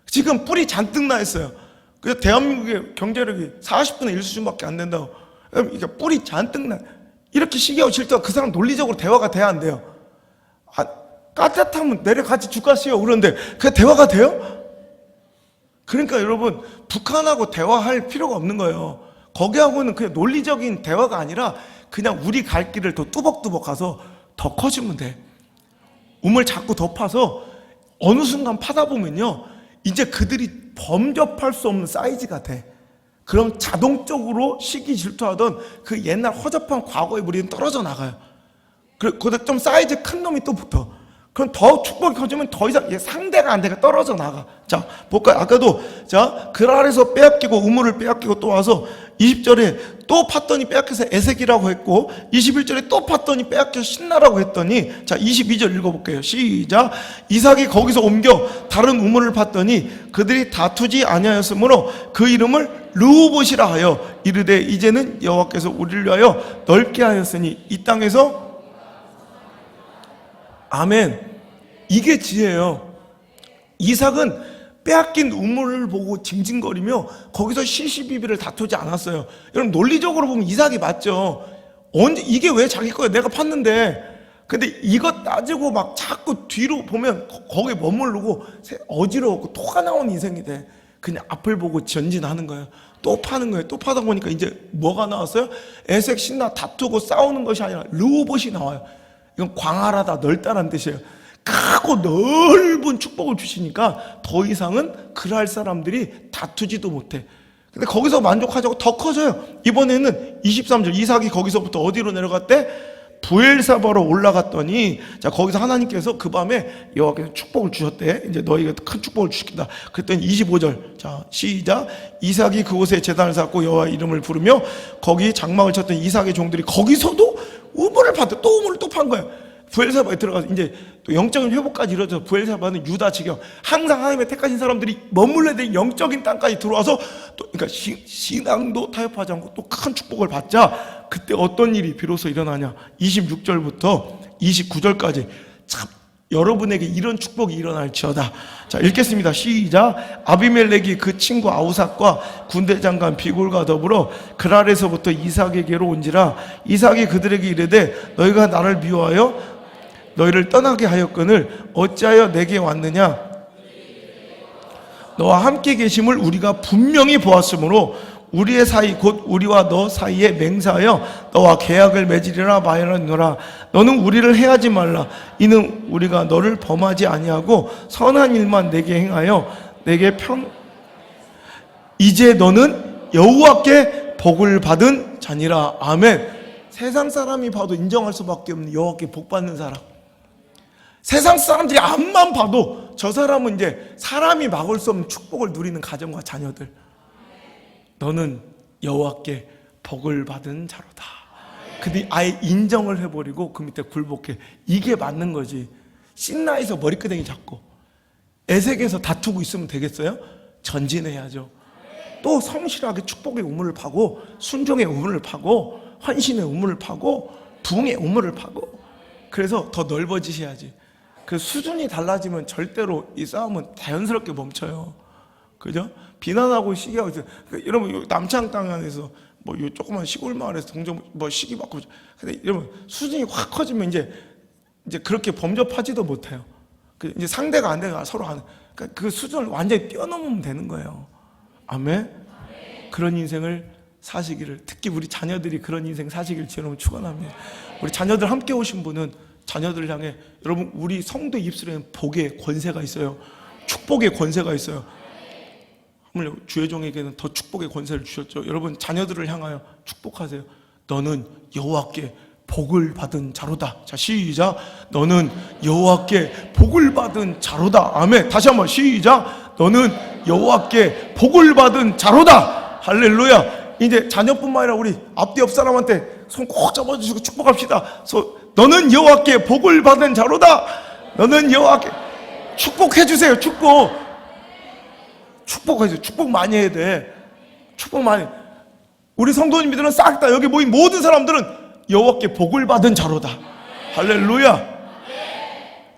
지금 뿔이 잔뜩 나 있어요. 그래서 대한민국의 경제력이 40분의 1 수준밖에 안 된다고. 그러니까 뿔이 잔뜩 나. 이렇게 시기하고 질투하고 그 사람 논리적으로 대화가 돼야 안 돼요. 까딱하면 내려같이 주가시오 그런데 그게 대화가 돼요? 그러니까 여러분, 북한하고 대화할 필요가 없는 거예요. 거기하고는 그냥 논리적인 대화가 아니라 그냥 우리 갈 길을 더 뚜벅뚜벅 가서 더 커지면 돼. 우물 자꾸 더 파서 어느 순간 파다 보면요, 이제 그들이 범접할 수 없는 사이즈가 돼. 그럼 자동적으로 시기 질투하던 그 옛날 허접한 과거의 우리는 떨어져 나가요. 그런데 좀 사이즈 큰 놈이 또 붙어. 그럼 더 축복이 커지면 더 이상 상대가 안 되니까 떨어져 나가. 자, 볼까요? 아까도 그랄에서 빼앗기고 우물을 빼앗기고 또 와서 20절에 또 팠더니 빼앗겨서 에색이라고 했고 21절에 또 팠더니 빼앗겨 신나라고 했더니, 자 22절 읽어볼게요. 시작. 이삭이 거기서 옮겨 다른 우물을 팠더니 그들이 다투지 아니하였으므로 그 이름을 르호봇이라 하여 이르되 이제는 여호와께서 우리를 위하여 넓게 하였으니 이 땅에서. 아멘. 이게 지혜예요. 이삭은 빼앗긴 우물을 보고 징징거리며 거기서 시시비비를 다투지 않았어요. 여러분, 논리적으로 보면 이삭이 맞죠. 이게 왜 자기 거야? 내가 팠는데. 근데 이거 따지고 막 자꾸 뒤로 보면 거기에 머무르고 어지러웠고 토가 나온 인생이 돼. 그냥 앞을 보고 전진하는 거예요. 또 파는 거예요. 또 파다 보니까 이제 뭐가 나왔어요? 에색 신나 다투고 싸우는 것이 아니라 르호봇이 나와요. 이건 광활하다, 넓다라는 뜻이에요. 크고 넓은 축복을 주시니까 더 이상은 그럴 사람들이 다투지도 못해. 근데 거기서 만족하자고 더 커져요. 이번에는 23절, 이삭이 거기서부터 어디로 내려갔대? 부엘사바로 올라갔더니, 자 거기서 하나님께서 그 밤에 여호와께서 축복을 주셨대. 이제 너희가 큰 축복을 주시겠다. 그랬더니 25절, 자 시작. 이삭이 그곳에 제단을 쌓고 여호와 이름을 부르며 거기 장막을 쳤던 이삭의 종들이 거기서도 우물을 팠대. 또 우물을 또 판 거예요. 부엘사바에 들어가서 이제 또 영적인 회복까지 이루어져서 부엘사바는 유다 지경, 항상 하나님의 택하신 사람들이 머물러야 될 영적인 땅까지 들어와서 또 그러니까 신앙도 타협하지 않고 또 큰 축복을 받자. 그때 어떤 일이 비로소 일어나냐? 26절부터 29절까지 참 여러분에게 이런 축복이 일어날지어다. 자 읽겠습니다. 시작. 아비멜렉이 그 친구 아우삭과 군대 장관 비골과 더불어 그랄에서부터 이삭에게로 온지라. 이삭이 그들에게 이르되 너희가 나를 미워하여 너희를 떠나게 하였거늘 어찌하여 내게 왔느냐? 너와 함께 계심을 우리가 분명히 보았으므로 우리의 사이 곧 우리와 너 사이에 맹세하여 너와 계약을 맺으리라 말하노라. 너는 우리를 해하지 말라. 이는 우리가 너를 범하지 아니하고 선한 일만 내게 행하여 내게 이제 너는 여호와께 복을 받은 자니라. 아멘. 세상 사람이 봐도 인정할 수밖에 없는 여호와께 복 받는 사람. 세상 사람들이 앞만 봐도 저 사람은 이제 사람이 막을 수 없는 축복을 누리는 가정과 자녀들. 너는 여호와께 복을 받은 자로다. 근데 아예 인정을 해버리고 그 밑에 굴복해. 이게 맞는 거지. 신나에서 머리끄댕이 잡고 에색에서 다투고 있으면 되겠어요? 전진해야죠. 또 성실하게 축복의 우물을 파고 순종의 우물을 파고 헌신의 우물을 파고 부흥의 우물을 파고. 그래서 더 넓어지셔야지. 그 수준이 달라지면 절대로 이 싸움은 자연스럽게 멈춰요. 그죠? 비난하고 시기하고 있어요. 여러분 남창 땅 안에서 뭐 요 조그만 시골 마을에서 동정 뭐 시기 받고. 근데 여러분 수준이 확 커지면 이제 이제 그렇게 범접하지도 못해요. 이제 상대가 안 되면 서로 안, 그러니까 그 수준을 완전히 뛰어넘으면 되는 거예요. 아멘? 그런 인생을 사시기를, 특히 우리 자녀들이 그런 인생 사시기를 여러분 축원합니다. 우리 자녀들 함께 오신 분은 자녀들을 향해, 여러분 우리 성도 입술에는 복의 권세가 있어요. 축복의 권세가 있어요. 주의 종에게는 더 축복의 권세를 주셨죠. 여러분 자녀들을 향하여 축복하세요. 너는 여호와께 복을 받은 자로다. 자, 시작. 너는 여호와께 복을 받은 자로다. 아멘. 다시 한번 시작. 너는 여호와께 복을 받은 자로다. 할렐루야. 이제 자녀뿐만 아니라 우리 앞뒤 옆 사람한테 손 꼭 잡아주시고 축복합시다. 너는 여호와께 복을 받은 자로다. 너는 여호와께 축복해 주세요. 축복해주세요. 축복 많이 해야 돼. 축복 많이. 우리 성도님들은 싹 다 여기 모인 모든 사람들은 여호와께 복을 받은 자로다. 할렐루야.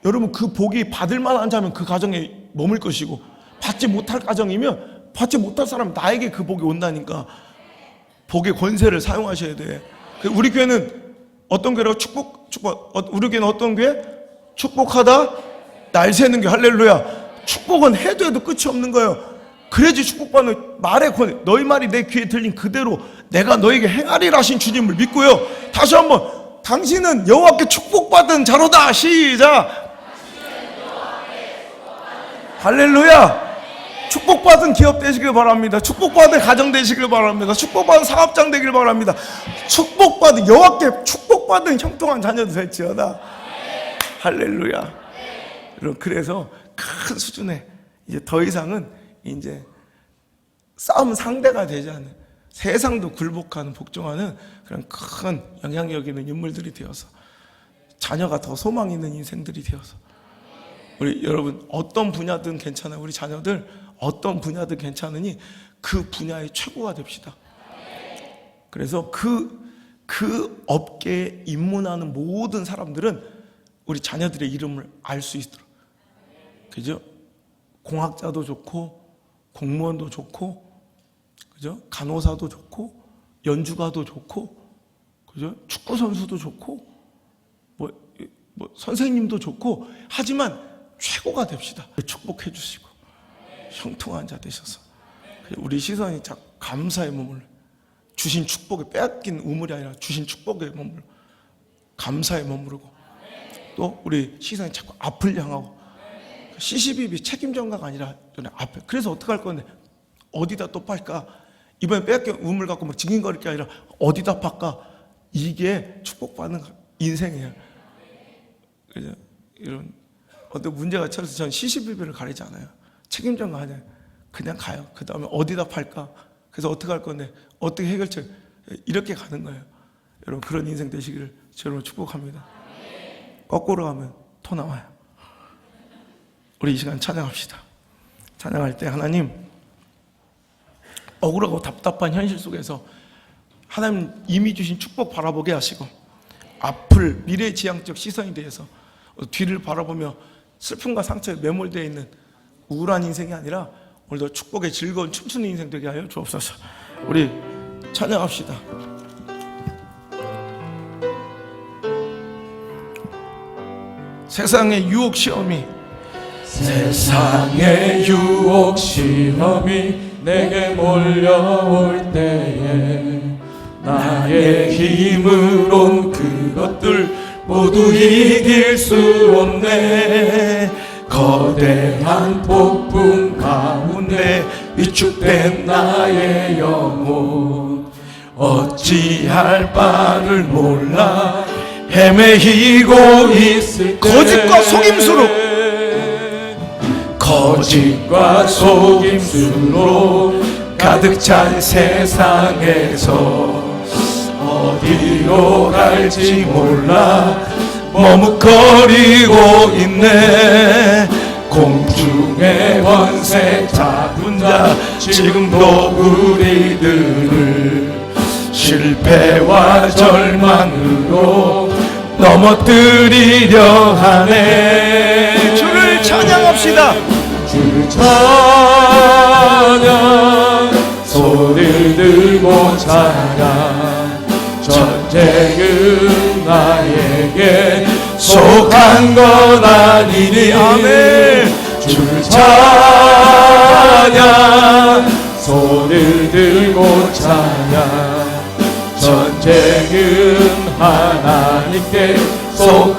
여러분 그 복이 받을 만한 자면 그 가정에 머물 것이고, 받지 못할 가정이면 받지 못할 사람 나에게 그 복이 온다니까. 복의 권세를 사용하셔야 돼. 우리 교회는 어떤 교회라고? 우리 교회는 어떤 교회? 축복하다 날 새는 교회. 할렐루야. 축복은 해도 끝이 없는 거예요. 그래야지 축복받는 말의 권세. 너희 말이 내 귀에 들린 그대로 내가 너에게 행하리라 하신 주님을 믿고요. 다시 한번, 당신은 여호와께 축복받은 자로다. 시작. 할렐루야. 축복받은 기업 되시길 바랍니다. 축복받은 가정 되시길 바랍니다. 축복받은 사업장 되길 바랍니다. 축복받은, 여호와께 축복받은 형통한 자녀도 될지어다. 할렐루야. 여러분 그래서 큰 수준에 이제 더 이상은 이제 싸움 상대가 되지 않는, 세상도 굴복하는, 복종하는 그런 큰 영향력 있는 인물들이 되어서, 자녀가 더 소망 있는 인생들이 되어서, 우리 여러분 어떤 분야든 괜찮아요. 우리 자녀들 어떤 분야든 괜찮으니 그 분야의 최고가 됩시다. 그래서 그 업계에 입문하는 모든 사람들은 우리 자녀들의 이름을 알 수 있도록, 그죠? 공학자도 좋고 공무원도 좋고, 그죠? 간호사도 좋고 연주가도 좋고, 그죠? 축구 선수도 좋고 뭐 선생님도 좋고, 하지만 최고가 됩시다. 축복해 주시고 형통한 자 되셔서 우리 시선이 자 감사의 머물러, 주신 축복에 빼앗긴 우물이 아니라 주신 축복에 머물러 감사에 머무르고, 또 우리 시선이 자꾸 앞을 향하고, 시시비비 책임전가가 아니라 앞에. 그래서 어떻게 할 건데 어디다 또 팔까? 이번에 빼앗긴 우물 갖고 막 징징거릴 게 아니라 어디다 팔까? 이게 축복받는 인생이에요. 그죠? 이런 어떤 문제가 처해서 전 시시비비를 가리지 않아요. 책임전가 하냐, 그냥 가요. 그 다음에 어디다 팔까? 그래서 어떻게 할 건데 어떻게 해결책, 이렇게 가는 거예요. 여러분 그런 인생 되시기를 저는 축복합니다. 거꾸로 가면 토 나와요. 우리 이 시간 찬양합시다. 찬양할 때 하나님, 억울하고 답답한 현실 속에서 하나님 이미 주신 축복 바라보게 하시고, 앞을 미래지향적 시선이 대해서 뒤를 바라보며 슬픔과 상처에 매몰되어 있는 우울한 인생이 아니라 오늘도 축복의 즐거운 춤추는 인생 되게 하여 주옵소서. 우리 찬양합시다. 세상의 유혹 시험이 내게 몰려올 때에 나의 힘으론 그것들 모두 이길 수 없네. 거대한 폭풍 가운데 위축된 나의 영혼, 어찌할 바를 몰라 헤매이고 있을 때, 거짓과 속임수로 가득 찬 세상에서 어디로 갈지 몰라 머뭇거리고 있네. 공중의 권세 잡은 자 지금도 우리들을 실패와 절망으로 넘어뜨리려 하네. 주를 찬양합시다. 주를 찬양, 소리를 들고 찬양. 전쟁은 나에게 속한 건 아니니 아멘. 주를 찬양 손을 들고 찬양 전쟁은 하나님께 속한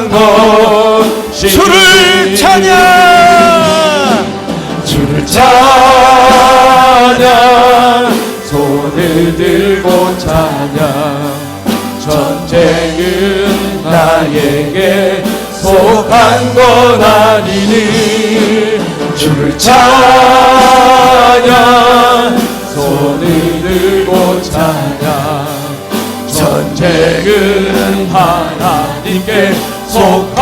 것이니 주를 찬양 주를 찬양 손을 들고 찬양 전쟁은 나에게 속한 건 아니니 주를 찬양 손을 들고 찬양 전쟁은 하나님께 속한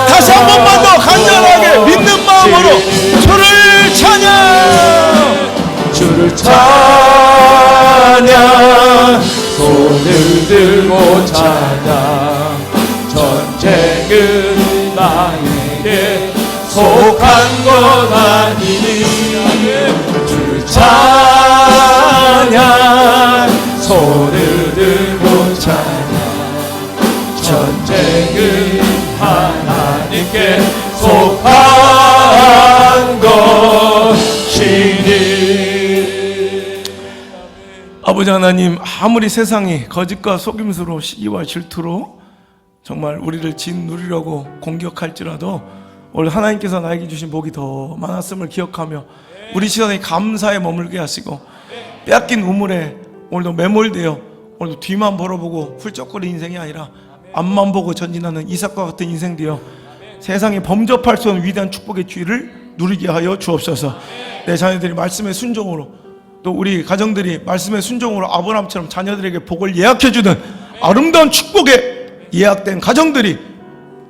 다시 한 번만 더 간절하게 믿는 마음으로 주를 찬양 주를 찬양 손을 들고 찬양 전쟁은 나에게 속한 건 아니니 주를 찬양 손을 들고 찬양 전쟁은 하나님께 속한 것이니 아버지 하나님, 아무리 세상이 거짓과 속임수로 시기와 질투로 정말 우리를 짓누리려고 공격할지라도 오늘 하나님께서 나에게 주신 복이 더 많았음을 기억하며 우리 시선이 감사에 머물게 하시고 빼앗긴 우물에 오늘도 매몰되어 오늘도 뒤만 벌어보고 훌쩍거리는 인생이 아니라 앞만 보고 전진하는 이삭과 같은 인생 되어 세상에 범접할 수 없는 위대한 축복의 주의를 누리게 하여 주옵소서. 내 자녀들이 말씀의 순종으로 또 우리 가정들이 말씀의 순종으로 아브라함처럼 자녀들에게 복을 예약해주는 아름다운 축복에 예약된 가정들이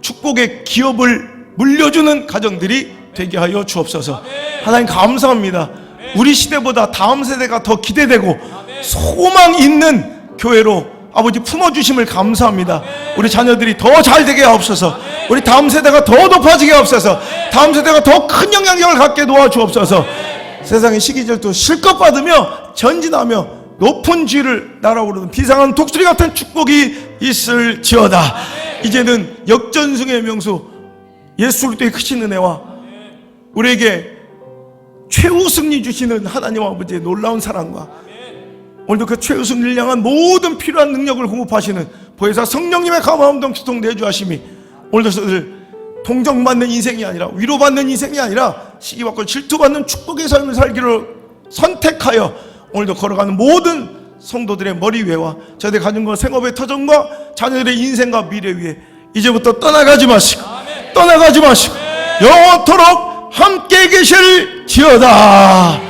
축복의 기업을 물려주는 가정들이 되게 하여 주옵소서. 하나님 감사합니다. 우리 시대보다 다음 세대가 더 기대되고 소망 있는 교회로 아버지 품어주심을 감사합니다. 우리 자녀들이 더 잘되게 하옵소서. 우리 다음 세대가 더 높아지게 하옵소서. 다음 세대가 더 큰 영향력을 갖게 도와주옵소서. 세상의 시기질투 실컷 받으며 전진하며 높은 지를 날아오르는 비상한 독수리 같은 축복이 있을지어다. 이제는 역전승의 명수 예수 그리스도의 크신 은혜와 우리에게 최우승리 주시는 하나님 아버지의 놀라운 사랑과 오늘도 그 최우승리를 향한 모든 필요한 능력을 공급하시는 보혜사 성령님의 감화음동 기통 내주하심이 오늘도 저들 동정받는 인생이 아니라 위로받는 인생이 아니라 시기받고 질투받는 축복의 삶을 살기를 선택하여 오늘도 걸어가는 모든 성도들의 머리 위에와 저희들 가진 생업의 터전과 자녀들의 인생과 미래 위에 이제부터 떠나가지 마시고 떠나가지 마시고 영원토록 함께 계실지어다.